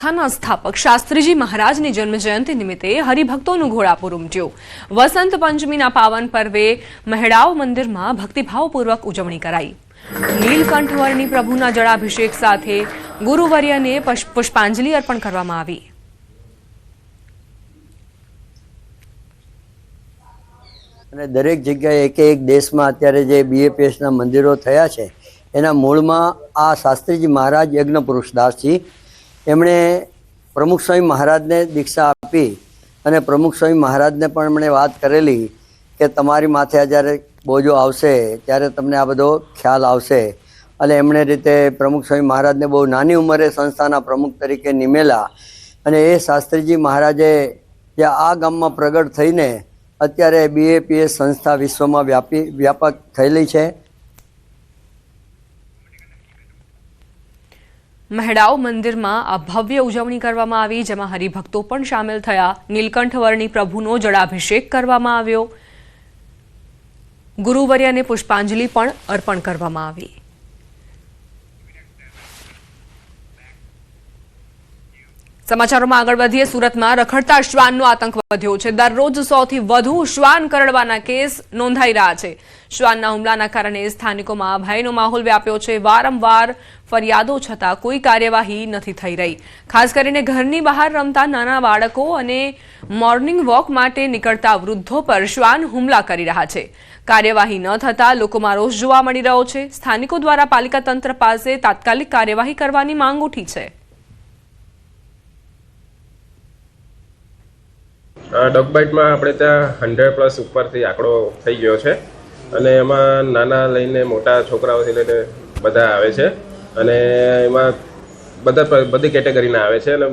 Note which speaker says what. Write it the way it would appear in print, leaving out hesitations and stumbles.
Speaker 1: थाना स्थापक शास्त्रीजी महाराजની જન્મજયંતિ નિમિત્તે હરિભક્તોનું ઘોડાપુર ઉમટ્યું। વસંત પંચમીના પાવન પર્વે મહેડાવ મંદિરમાં ભક્તિભાવપૂર્વક ઉજવણી કરાઈ। નીલકંઠવર્ણી પ્રભુના જળાભિષેક સાથે ગુરુવર્યને પુષ્પાંજલિ અર્પણ કરવામાં આવી।
Speaker 2: અને દરેક જગ્યાએ એક દેશમાં અત્યારે જે બીએપીએસના મંદિરો થયા છે એના મૂળમાં આ શાસ્ત્રીજી મહારાજ યજ્ઞ પુરુષદાસજી એમણે પ્રમુખ સ્વામી મહારાજને દીક્ષા આપી અને પ્રમુખ સ્વામી મહારાજને પણ એમણે વાત કરેલી કે તમારી માથે જ્યારે બોજો આવશે ત્યારે તમને આ બધો ખ્યાલ આવશે। અને એમણે રીતે પ્રમુખ સ્વામી મહારાજને બહુ નાની ઉંમરે સંસ્થાના પ્રમુખ તરીકે નિમેલા અને એ શાસ્ત્રીજી મહારાજે જે આ ગામમાં પ્રગટ થઈને અત્યારે બીએપીએસ સંસ્થા વિશ્વમાં વ્યાપક થયેલી છે।
Speaker 1: મહેડાવ મંદિરમાં આ ભવ્ય ઉજવણી કરવામાં આવી, જેમાં હરિભક્તો પણ સામેલ થયા। નીલકંઠવર્ણી પ્રભુનો જળાભિષેક કરવામાં આવ્યો। ગુરુવર્યને પુષ્પાંજલિ પણ અર્પણ કરવામાં આવી। સમાચારોમાં આગળ વધીએ। સુરતમાં રખડતા શ્વાનનો આતંક વધ્યો છે। દરરોજ 100 થી વધુ શ્વાન કરડવાના કેસ નોંધાઈ રહ્યા છે। શ્વાનના હુમલાના કારણે સ્થાનિકોમાં ભયનો માહોલ વ્યાપ્યો છે। વારંવાર ફરિયાદો છતાં કોઈ કાર્યવાહી નથી થઈ રહી। ખાસ કરીને ઘરની બહાર રમતા નાના બાળકો અને મોર્નિંગ વોક માટે નીકળતા વૃદ્ધો પર શ્વાન હુમલા કરી રહ્યા છે। કાર્યવાહી ન થતા લોકોમાં રોષ જોવા મળી રહ્યો છે। સ્થાનિકો દ્વારા પાલિકા તંત્ર પાસે તાત્કાલિક કાર્યવાહી કરવાની માંગ ઉઠી છે।
Speaker 3: ડોગ બાઇટમાં આપણે ત્યાં 100+ ઉપરથી આંકડો થઈ ગયો છે અને એમાં નાના લઈને મોટા છોકરાઓથી લઈને બધા આવે છે અને એમાં બધી કેટેગરીના આવે છે અને